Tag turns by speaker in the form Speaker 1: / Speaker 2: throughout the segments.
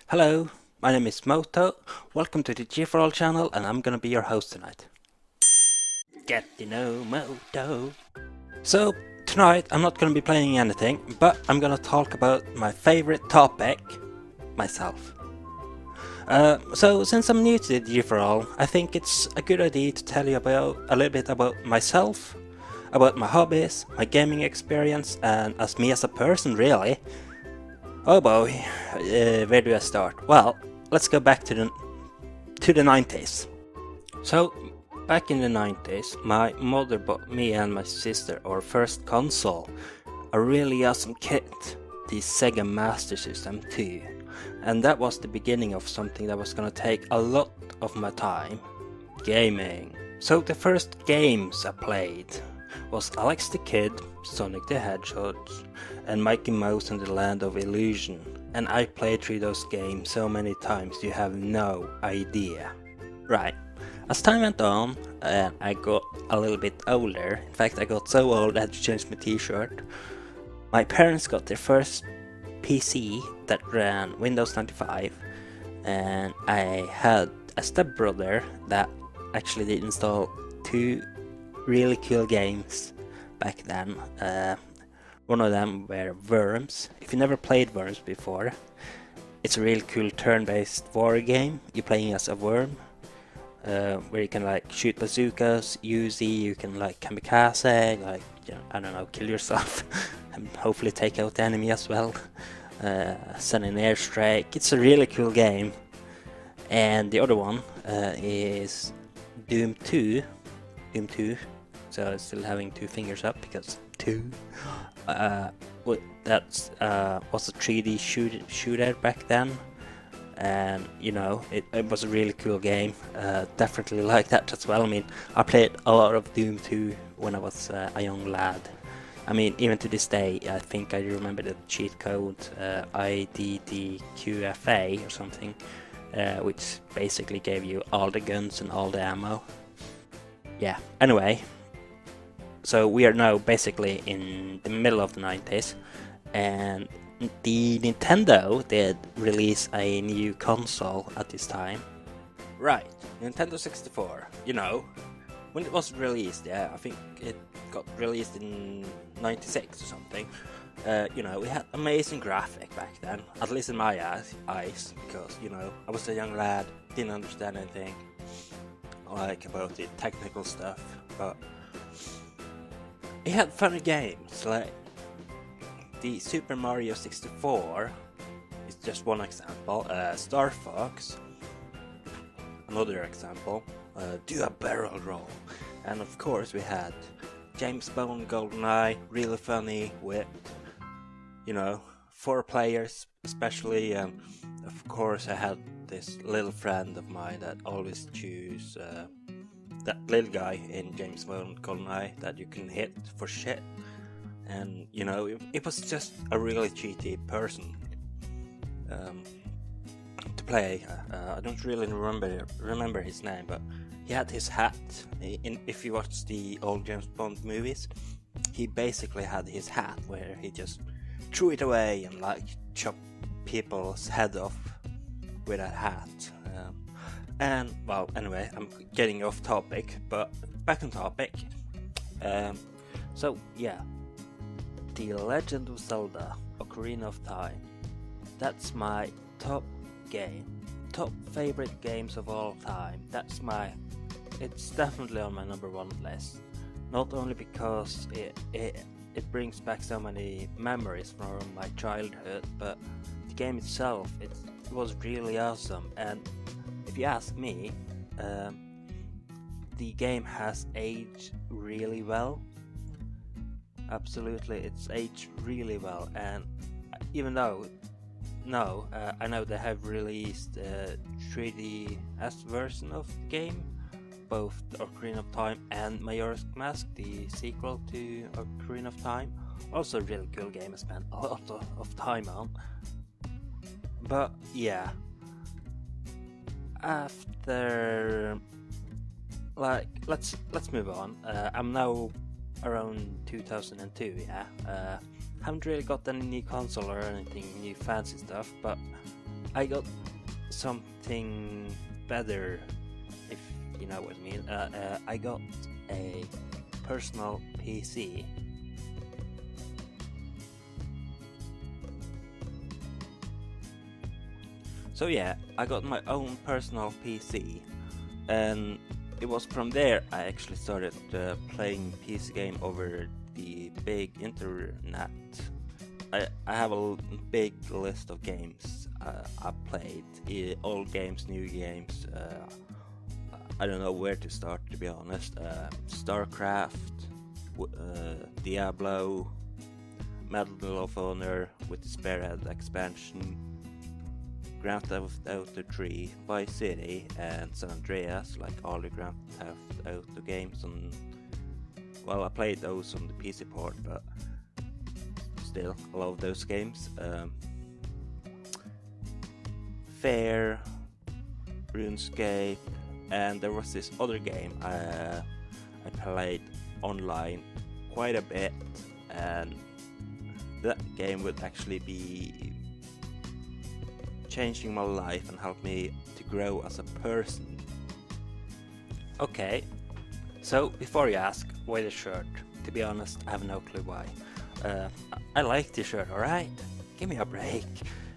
Speaker 1: Hello, my name is Moto. Welcome to the G4All channel, and I'm gonna be your host tonight. Get to know Moto. So, tonight I'm not gonna be playing anything, but I'm gonna talk about my favorite topic, myself. So since I'm new to the G4All, I think it's a good idea to tell you about a little bit about myself, about my hobbies, my gaming experience, and as me as a person, really. Oh boy, where do I start? Well, let's go back to the 90s. So, back in the 90s, my mother bought me and my sister our first console, a really awesome kit, the Sega Master System 2. And that was the beginning of something that was gonna take a lot of my time, gaming. So the first games I played was Alex the Kid, Sonic the Hedgehog, and Mickey Mouse and the Land of Illusion. And I played through those games so many times you have no idea. Right, as time went on, I got a little bit older. In fact, I got so old I had to change my t-shirt. My parents got their first PC that ran Windows 95, and I had a stepbrother that actually did install two really cool games back then. One of them were Worms. If you never played Worms before, it's a really cool turn-based war game. You're playing as a worm, where you can like shoot bazookas, Uzi, you can like kamikaze, like, you know, I don't know, kill yourself and hopefully take out the enemy as well. Send an airstrike. It's a really cool game. And the other one is Doom 2. Doom 2. So I'm still having two fingers up because 2. That was a 3D shooter back then, and you know it was a really cool game. Definitely like that as well. I mean, I played a lot of Doom 2 when I was a young lad. I mean, even to this day, I think I remember the cheat code IDDQFA or something, which basically gave you all the guns and all the ammo. Yeah. Anyway. So we are now basically in the middle of the 90s, and the Nintendo did release a new console at this time. Right, Nintendo 64, you know, when it was released, yeah, I think it got released in 96 or something. You know, we had amazing graphic back then, at least in my eyes, because, you know, I was a young lad, didn't understand anything, like, about the technical stuff, but it had funny games, like the Super Mario 64 is just one example, Star Fox, another example, do a barrel roll, and of course we had James Bond GoldenEye, really funny with, you know, 4 players especially, and of course I had this little friend of mine that always choose that little guy in James Bond GoldenEye that you can hit for shit, and you know it was just a really cheaty person to play. I don't really remember his name, but he had his hat. If you watch the old James Bond movies, he basically had his hat where he just threw it away and like chopped people's head off with that hat. And, well, anyway, I'm getting off topic, but back on topic. So, yeah. The Legend of Zelda, Ocarina of Time. That's my top game. Top favorite games of all time. It's definitely on my number 1 list. Not only because it brings back so many memories from my childhood, but the game itself, it was really awesome. And if you ask me, the game has aged really well. Absolutely, it's aged really well, and even though, I know they have released a 3DS version of the game, both Ocarina of Time and Majora's Mask, the sequel to Ocarina of Time. Also a really cool game I spent a lot of time on. But yeah. After, like, let's move on. I'm now around 2002, yeah. Haven't really got any new console or anything new fancy stuff, but I got something better, if you know what I mean. I got a personal PC. So yeah, I got my own personal PC, and it was from there I actually started playing PC game over the big internet. I have a big list of games I played, old games, new games. I don't know where to start, to be honest. StarCraft, Diablo, Medal of Honor with the Spearhead expansion, Grand Theft Auto 3, Vice City, and San Andreas, like all the Grand Theft Auto games. Well, I played those on the PC port, but still, I love those games. Fair, RuneScape, and there was this other game I played online quite a bit, and that game would actually be changing my life and help me to grow as a person. Okay, so before you ask, why the shirt? To be honest, I have no clue why. I like the shirt, alright? Give me a break.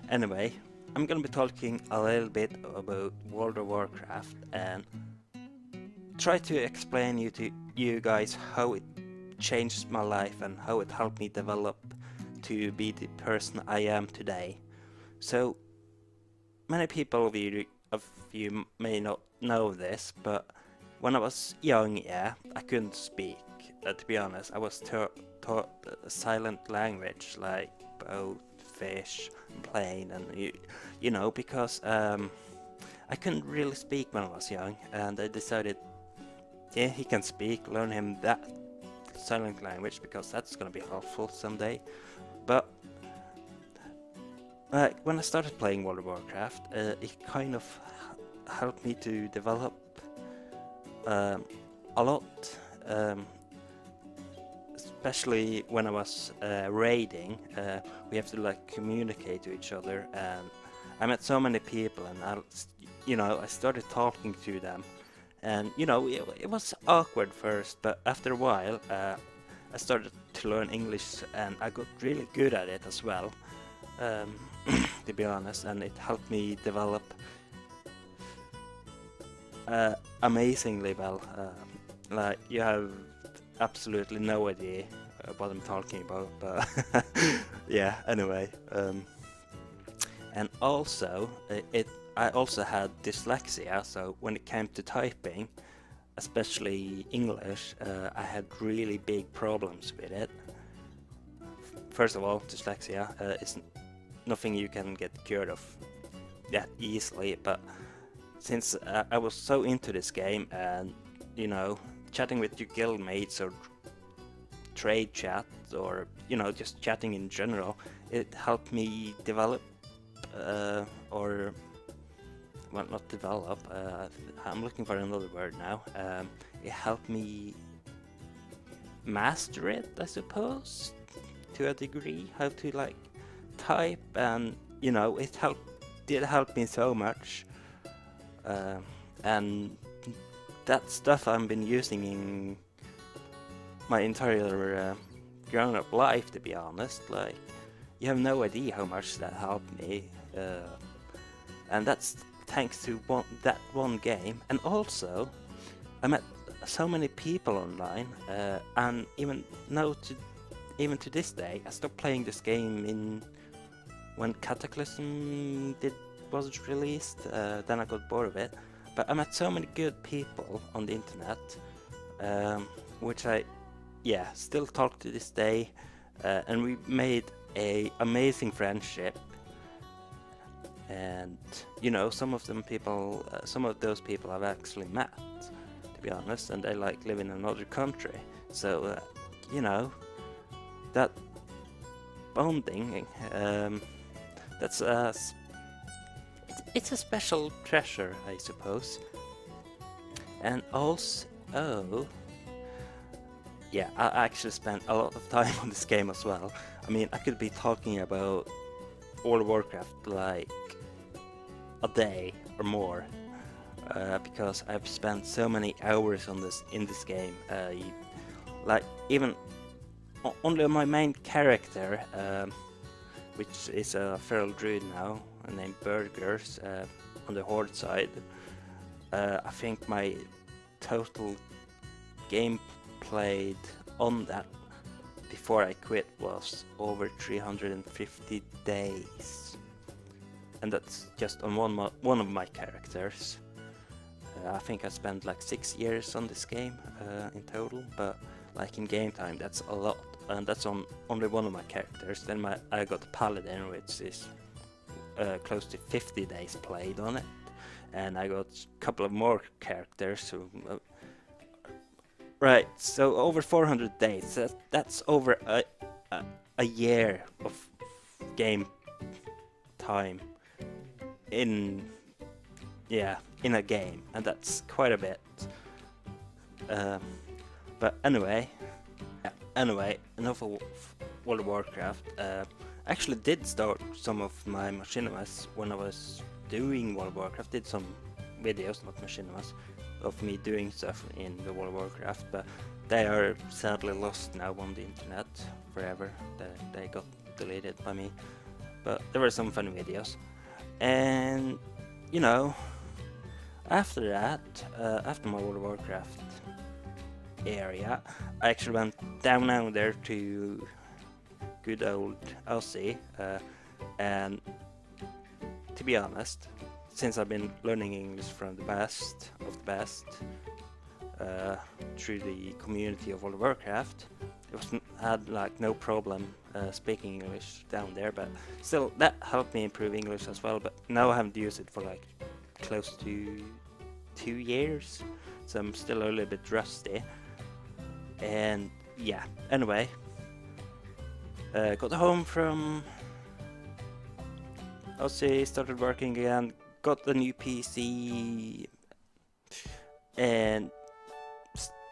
Speaker 1: Anyway, I'm gonna be talking a little bit about World of Warcraft and try to explain to you guys how it changed my life and how it helped me develop to be the person I am today. So, many people of you may not know this, but when I was young, yeah, I couldn't speak. To be honest, I was taught a silent language like boat, fish, plane, and you know, because I couldn't really speak when I was young, and I decided, yeah, he can speak, learn him that silent language because that's gonna be helpful someday. But when I started playing World of Warcraft, it kind of helped me to develop a lot, especially when I was raiding. We have to like communicate to each other, and I met so many people, and I started talking to them, and it was awkward first, but after a while, I started to learn English, and I got really good at it as well. To be honest, and it helped me develop amazingly well. Like, you have absolutely no idea what I'm talking about, but yeah, anyway. And also, I also had dyslexia, so when it came to typing, especially English, I had really big problems with it. First of all, dyslexia is nothing you can get cured of that easily, but since I was so into this game, and chatting with your guildmates or trade chat, or just chatting in general, it helped me develop or well, not develop, I'm looking for another word now. It helped me master it, I suppose, to a degree, how to like type, and it did help me so much, and that stuff I've been using in my entire grown-up life, to be honest. Like, you have no idea how much that helped me, and that's thanks to that one game. And also, I met so many people online, and even to this day, I stopped playing this game when Cataclysm was released. Then I got bored of it. But I met so many good people on the internet, which I still talk to this day, and we made a amazing friendship. And some of those people I've actually met, to be honest, and they like live in another country. So that bonding, that's it's a special treasure, I suppose. And also, yeah, I actually spent a lot of time on this game as well. I mean, I could be talking about World of Warcraft like a day or more, because I've spent so many hours on this in this game. Like even only my main character, which is a feral druid now, named Burgers, on the horde side. I think my total game played on that before I quit was over 350 days, and that's just on one of my characters. I think I spent like 6 years on this game in total, but like in game time that's a lot, and that's on only one of my characters. Then I got the Paladin, which is close to 50 days played on it, and I got a couple of more characters who, right, so over 400 days. That's over a year of game time in a game, and that's quite a bit. But anyway, enough of World of Warcraft. I actually did start some of my machinimas when I was doing World of Warcraft. Did some videos, not machinimas, of me doing stuff in the World of Warcraft, but they are sadly lost now on the internet forever. They got deleted by me, but there were some funny videos. And you know, after that, after my World of Warcraft area, I actually went down there to good old Aussie, and to be honest, since I've been learning English from the best of the best through the community of World of Warcraft, had like no problem speaking English down there, but still that helped me improve English as well. But now I haven't used it for like close to 2 years, so I'm still a little bit rusty. And yeah, anyway, got home from Aussie, started working again, got a new PC, and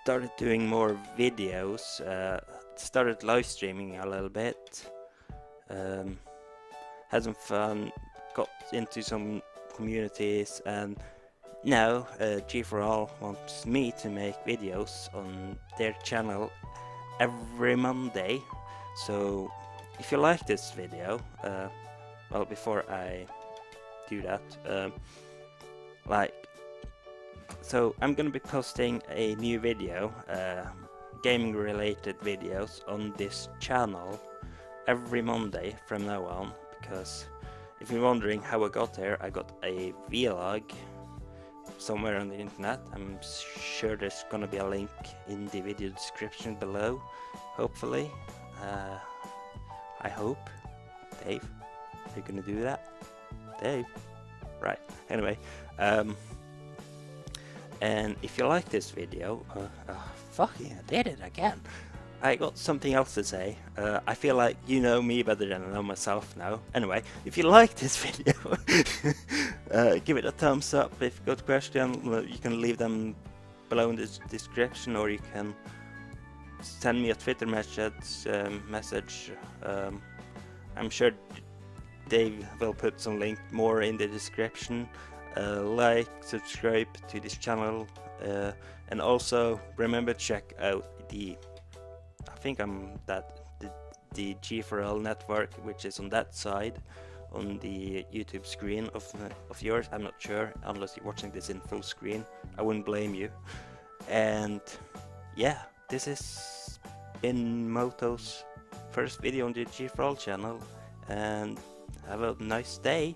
Speaker 1: started doing more videos, started live streaming a little bit, had some fun, got into some communities, and now G4All wants me to make videos on their channel every Monday. So if you like this video, well, before I do that, so I'm gonna be posting a new video, gaming related videos on this channel every Monday from now on, because if you're wondering how I got there, I got a vlog somewhere on the internet. I'm sure there's gonna be a link in the video description below, hopefully. I hope. Dave, are you gonna do that? Dave? Right, anyway, and if you like this video, fucking I did it again. I got something else to say. I feel like you know me better than I know myself now. Anyway, if you like this video, give it a thumbs up. If you got a question, you can leave them below in the description, or you can send me a Twitter message. I'm sure Dave will put some link more in the description. Like, subscribe to this channel, and also remember to check out the G4L network, which is on that side on the YouTube screen of yours. I'm not sure, unless you're watching this in full screen. I wouldn't blame you. And yeah, this has been Moto's first video on the G4L channel, and have a nice day.